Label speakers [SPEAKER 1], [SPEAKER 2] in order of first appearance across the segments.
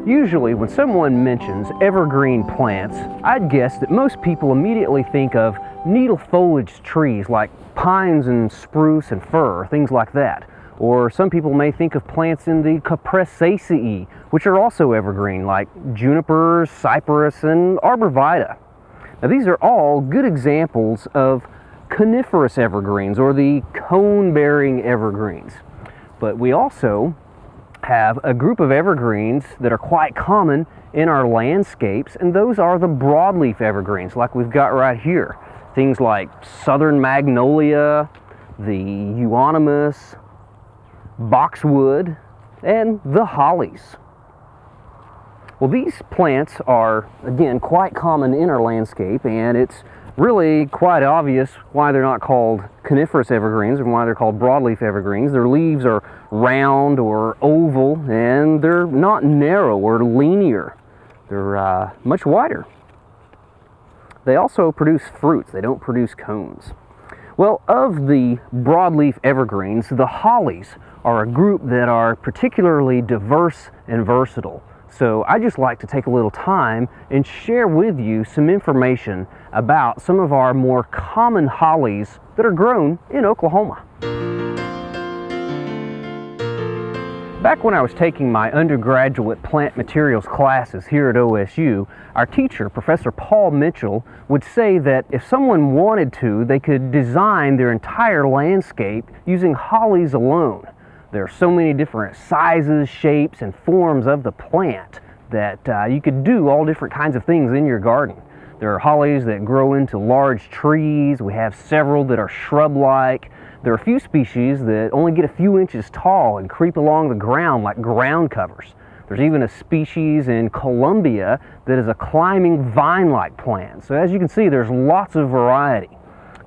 [SPEAKER 1] Usually, when someone mentions evergreen plants, I'd guess that most people immediately think of needle-foliaged trees like pines and spruce and fir, things like that. Or some people may think of plants in the Cupressaceae, which are also evergreen, like junipers, cypress, and arborvitae. Now, these are all good examples of coniferous evergreens, or the cone-bearing evergreens. But we also have a group of evergreens that are quite common in our landscapes, and those are the broadleaf evergreens like we've got right here. Things like southern magnolia, the euonymus, boxwood, and the hollies. Well, these plants are, again, quite common in our landscape, and it's really quite obvious why they're not called coniferous evergreens and why they're called broadleaf evergreens. Their leaves are round or oval, and they're not narrow or linear. They're much wider. They also produce fruits. They don't produce cones. Well, of the broadleaf evergreens, the hollies are a group that are particularly diverse and versatile. So I just like to take a little time and share with you some information about some of our more common hollies that are grown in Oklahoma. Back when I was taking my undergraduate plant materials classes here at OSU, our teacher, Professor Paul Mitchell, would say that if someone wanted to, they could design their entire landscape using hollies alone. There are so many different sizes, shapes, and forms of the plant that you could do all different kinds of things in your garden. There are hollies that grow into large trees. We have several that are shrub-like. There are a few species that only get a few inches tall and creep along the ground like ground covers. There's even a species in Colombia that is a climbing vine-like plant. So as you can see, there's lots of variety.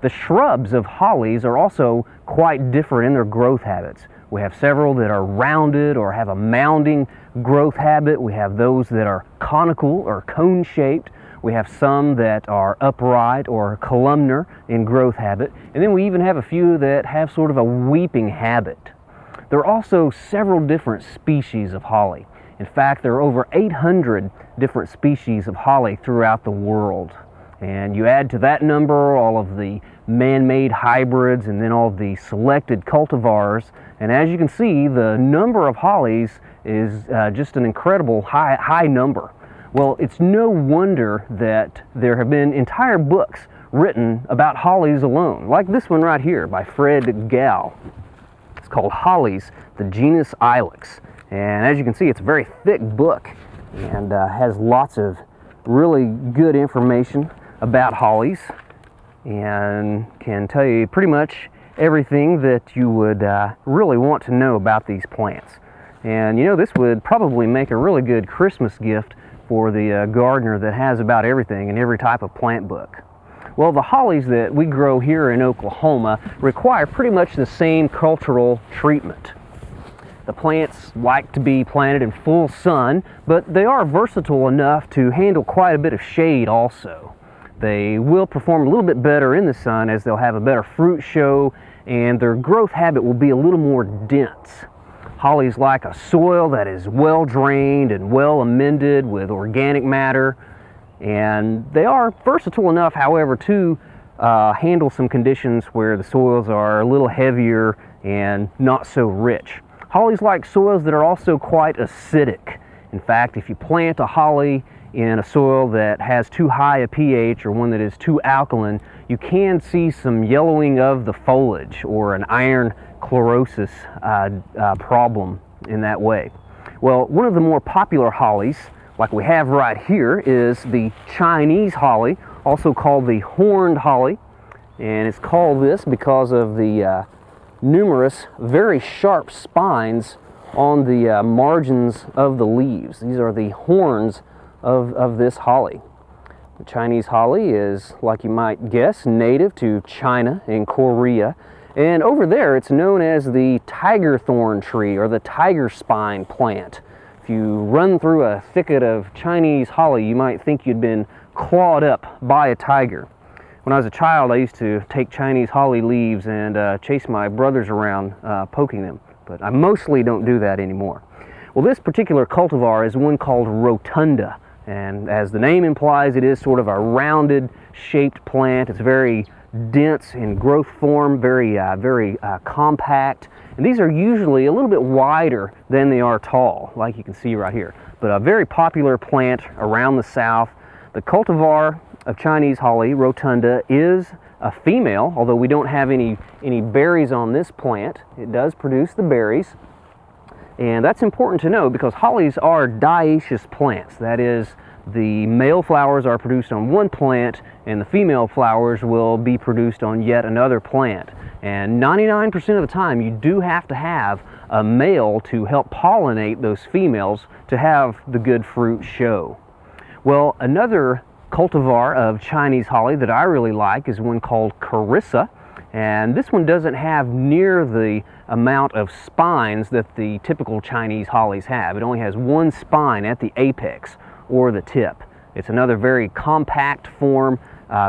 [SPEAKER 1] The shrubs of hollies are also quite different in their growth habits. We have several that are rounded or have a mounding growth habit. We have those that are conical or cone-shaped. We have some that are upright or columnar in growth habit. And then we even have a few that have sort of a weeping habit. There are also several different species of holly. In fact, there are over 800 different species of holly throughout the world. And you add to that number all of the man-made hybrids and then all of the selected cultivars. And as you can see, the number of hollies is just an incredible high number. Well, it's no wonder that there have been entire books written about hollies alone, like this one right here by Fred Gall. It's called Hollies, the Genus Ilex. And as you can see, it's a very thick book and has lots of really good information about hollies and can tell you pretty much everything that you would really want to know about these plants. And you know, this would probably make a really good Christmas gift for the gardener that has about everything in every type of plant book. Well, the hollies that we grow here in Oklahoma require pretty much the same cultural treatment. The plants like to be planted in full sun, but they are versatile enough to handle quite a bit of shade also. They will perform a little bit better in the sun as they'll have a better fruit show, and their growth habit will be a little more dense. Hollies like a soil that is well drained and well amended with organic matter, and they are versatile enough, however, to handle some conditions where the soils are a little heavier and not so rich. Hollies like soils that are also quite acidic. In fact, if you plant a holly in a soil that has too high a pH or one that is too alkaline, you can see some yellowing of the foliage or an iron chlorosis problem in that way. Well, one of the more popular hollies, like we have right here, is the Chinese holly, also called the horned holly. And it's called this because of the numerous, very sharp spines on the margins of the leaves. These are the horns of this holly. The Chinese holly is, like you might guess, native to China and Korea. And over there, it's known as the tiger thorn tree or the tiger spine plant. If you run through a thicket of Chinese holly, you might think you'd been clawed up by a tiger. When I was a child, I used to take Chinese holly leaves and chase my brothers around poking them, but I mostly don't do that anymore. Well, this particular cultivar is one called Rotunda, and as the name implies, it is sort of a rounded shaped plant. It's very dense in growth form, very compact, and these are usually a little bit wider than they are tall, like you can see right here. But a very popular plant around the South. The cultivar of Chinese holly, Rotunda, is a female, although we don't have any berries on this plant. It does produce the berries, and that's important to know because hollies are dioecious plants. That is, the male flowers are produced on one plant and the female flowers will be produced on yet another plant. And 99% of the time you do have to have a male to help pollinate those females to have the good fruit show. Well, another cultivar of Chinese holly that I really like is one called Carissa, and this one doesn't have near the amount of spines that the typical Chinese hollies have. It only has one spine at the apex or the tip. It's another very compact form,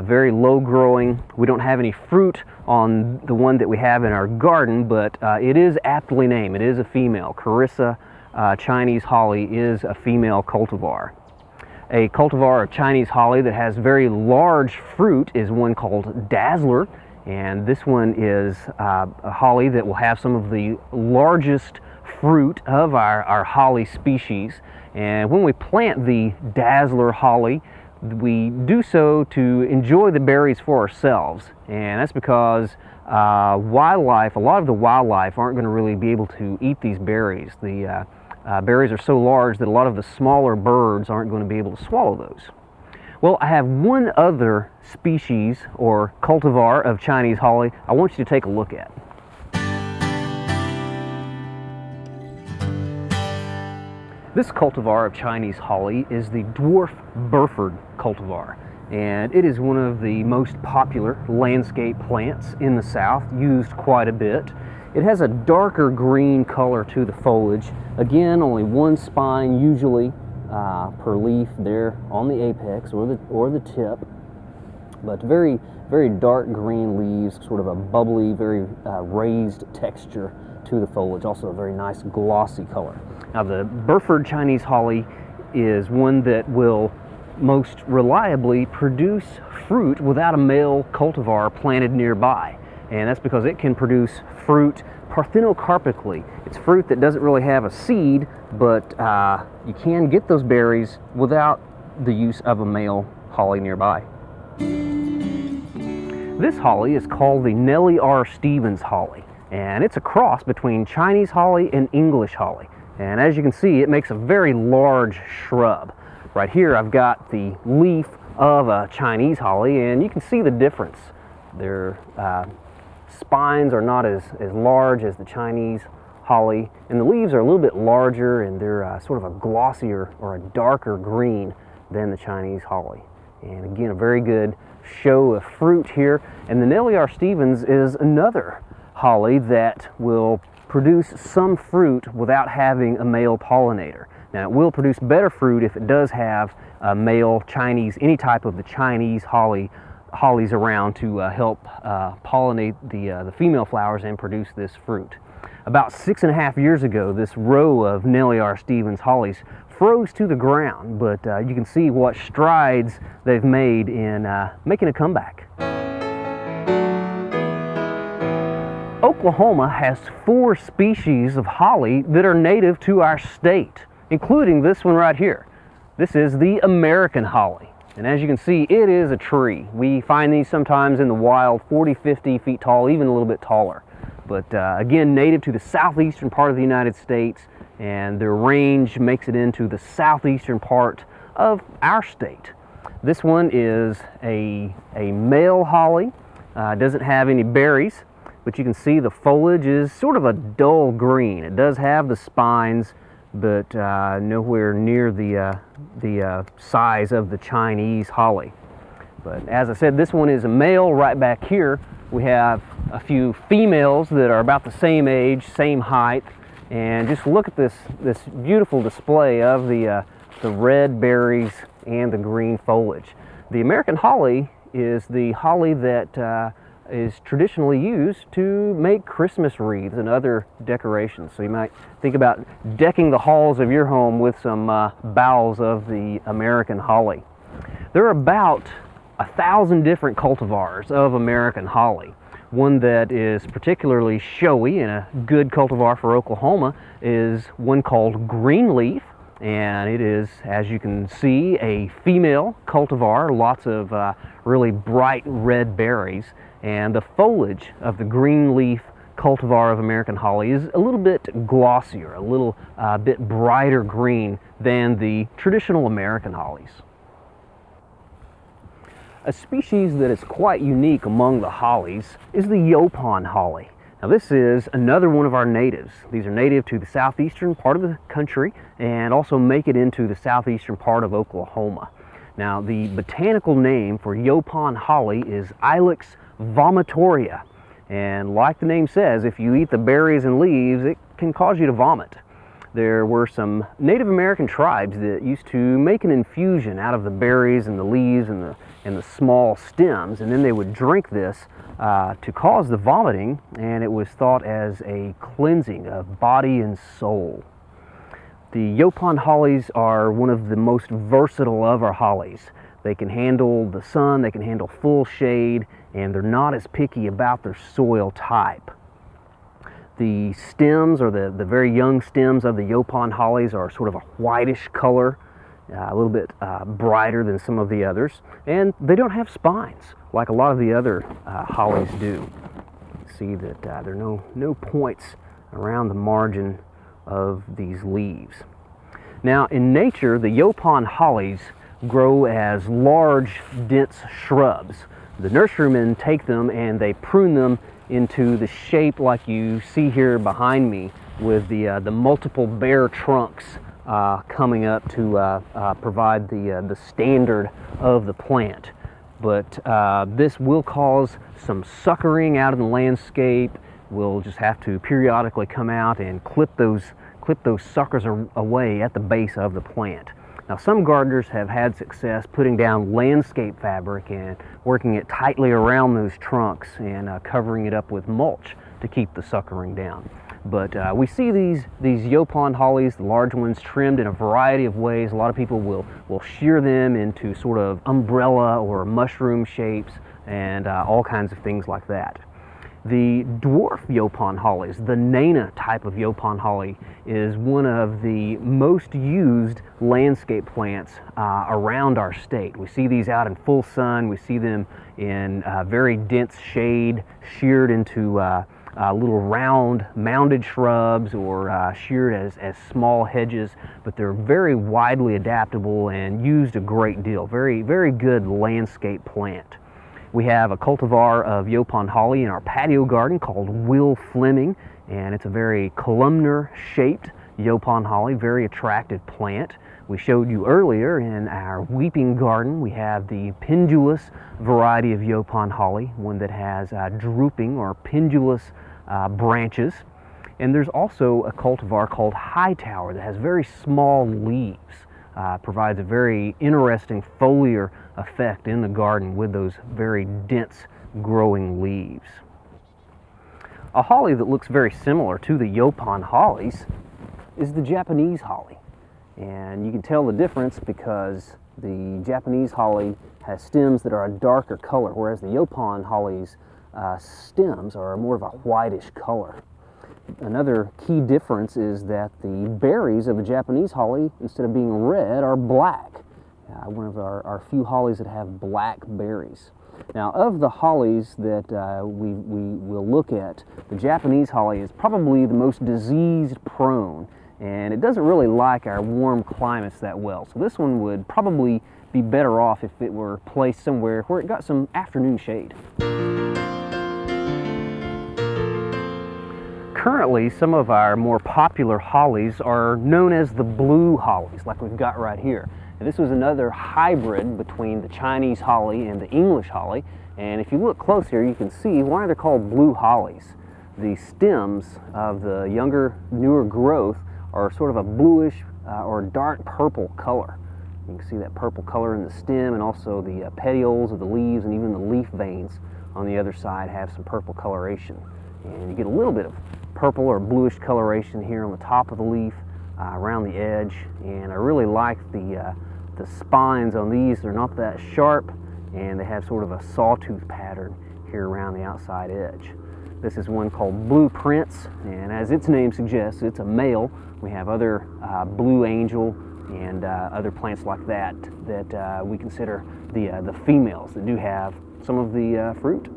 [SPEAKER 1] very low growing. We don't have any fruit on the one that we have in our garden, but it is aptly named. It is a female. Carissa Chinese holly is a female cultivar. A cultivar of Chinese holly that has very large fruit is one called Dazzler, and this one is a holly that will have some of the largest fruit of our holly species. And when we plant the Dazzler holly, we do so to enjoy the berries for ourselves, and that's because wildlife, a lot of the wildlife aren't going to really be able to eat these berries. The berries are so large that a lot of the smaller birds aren't going to be able to swallow those. Well, I have one other species or cultivar of Chinese holly I want you to take a look at. This cultivar of Chinese holly is the Dwarf Burford cultivar, and it is one of the most popular landscape plants in the South, used quite a bit. It has a darker green color to the foliage. Again, only one spine usually per leaf there on the apex or the tip, but very dark green leaves, sort of a bubbly, very raised texture to the foliage. Also a very nice glossy color. Now, the Burford Chinese holly is one that will most reliably produce fruit without a male cultivar planted nearby, and that's because it can produce fruit parthenocarpically. It's fruit that doesn't really have a seed, but you can get those berries without the use of a male holly nearby. This holly is called the Nellie R. Stevens holly, and it's a cross between Chinese holly and English holly. And as you can see, it makes a very large shrub. Right here I've got the leaf of a Chinese holly, and you can see the difference. Their spines are not as large as the Chinese holly, and the leaves are a little bit larger, and they're sort of a glossier or a darker green than the Chinese holly. And again, a very good show of fruit here. And the Nellie R. Stevens is another holly that will produce some fruit without having a male pollinator. Now, it will produce better fruit if it does have a male Chinese, any type of the Chinese hollies around to help pollinate the female flowers and produce this fruit. About 6.5 years ago, this row of Nellie R. Stevens hollies froze to the ground, but you can see what strides they've made in making a comeback. Oklahoma has 4 species of holly that are native to our state, including this one right here. This is the American holly, and as you can see, it is a tree. We find these sometimes in the wild, 40, 50 feet tall, even a little bit taller. But again, native to the southeastern part of the United States, and their range makes it into the southeastern part of our state. This one is a male holly, doesn't have any berries, but you can see the foliage is sort of a dull green. It does have the spines, but nowhere near the size of the Chinese holly. But as I said, this one is a male. Right back here we have a few females that are about the same age, same height, and just look at this beautiful display of the red berries and the green foliage. The American holly is the holly that is traditionally used to make Christmas wreaths and other decorations. So you might think about decking the halls of your home with some boughs of the American holly. There are about 1,000 different cultivars of American holly. One that is particularly showy and a good cultivar for Oklahoma is one called Greenleaf, and it is, as you can see, a female cultivar, lots of really bright red berries, and the foliage of the Greenleaf cultivar of American holly is a little bit glossier, a little bit brighter green than the traditional American hollies. A species that is quite unique among the hollies is the Yopen holly. Now this is another one of our natives. These are native to the southeastern part of the country and also make it into the southeastern part of Oklahoma. Now the botanical name for Yopen holly is Ilex vomitoria, and like the name says, if you eat the berries and leaves, it can cause you to vomit. There were some Native American tribes that used to make an infusion out of the berries and the leaves and the small stems, and then they would drink this to cause the vomiting, and it was thought as a cleansing of body and soul. The Yopen hollies are one of the most versatile of our hollies. They can handle the sun, they can handle full shade, and they're not as picky about their soil type. The stems, or the very young stems of the Yopen hollies, are sort of a whitish color, a little bit brighter than some of the others, and they don't have spines like a lot of the other hollies do. See that there are no points around the margin of these leaves. Now in nature, the Yopen hollies grow as large, dense shrubs. The nurserymen take them and they prune them into the shape like you see here behind me, with the multiple bare trunks coming up to provide the standard of the plant. But this will cause some suckering out in the landscape. We'll just have to periodically come out and clip those suckers away at the base of the plant. Now some gardeners have had success putting down landscape fabric and working it tightly around those trunks and covering it up with mulch to keep the suckering down. But we see these Yopen hollies, the large ones, trimmed in a variety of ways. A lot of people will shear them into sort of umbrella or mushroom shapes and all kinds of things like that. The dwarf Yopen hollies, the Nana type of Yopen holly, is one of the most used landscape plants around our state. We see these out in full sun. We see them in very dense shade, sheared into little round mounded shrubs, or sheared as small hedges, but they're very widely adaptable and used a great deal. Very, very good landscape plant. We have a cultivar of Yopen holly in our patio garden called Will Fleming, and it's a very columnar-shaped Yopen holly, very attractive plant. We showed you earlier in our weeping garden, we have the pendulous variety of Yopen holly, one that has drooping or pendulous branches. And there's also a cultivar called Hightower that has very small leaves. Provides a very interesting foliar effect in the garden with those very dense growing leaves. A holly that looks very similar to the Yopen hollies is the Japanese holly. And you can tell the difference because the Japanese holly has stems that are a darker color, whereas the Yopen holly's stems are more of a whitish color. Another key difference is that the berries of the Japanese holly, instead of being red, are black. One of our few hollies that have black berries. Now, of the hollies that we will look at, the Japanese holly is probably the most disease prone, and it doesn't really like our warm climates that well. So this one would probably be better off if it were placed somewhere where it got some afternoon shade. Currently, some of our more popular hollies are known as the blue hollies, like we've got right here. And this was another hybrid between the Chinese holly and the English holly. And if you look close here, you can see why they're called blue hollies. The stems of the younger, newer growth are sort of a bluish or dark purple color. You can see that purple color in the stem, and also the petioles of the leaves and even the leaf veins on the other side have some purple coloration. And you get a little bit of purple or bluish coloration here on the top of the leaf, around the edge. And I really like the spines on these. They're not that sharp, and they have sort of a sawtooth pattern here around the outside edge. This is one called Blue Prince, and as its name suggests, it's a male. We have other Blue Angel and other plants like that we consider the females that do have some of the fruit.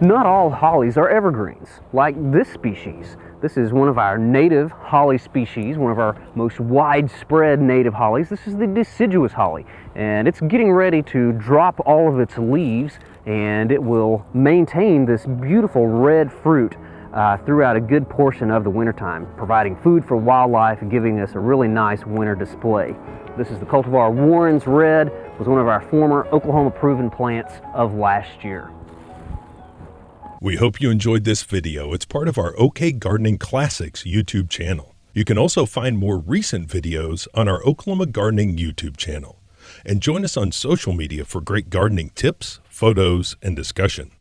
[SPEAKER 1] Not all hollies are evergreens, like this species. This is one of our native holly species, one of our most widespread native hollies. This is the deciduous holly, and it's getting ready to drop all of its leaves, and it will maintain this beautiful red fruit throughout a good portion of the wintertime, providing food for wildlife and giving us a really nice winter display. This is the cultivar Warren's Red. It was one of our former Oklahoma proven plants of last year.
[SPEAKER 2] We hope you enjoyed this video. It's part of our OK Gardening Classics YouTube channel. You can also find more recent videos on our Oklahoma Gardening YouTube channel. And join us on social media for great gardening tips, photos, and discussion.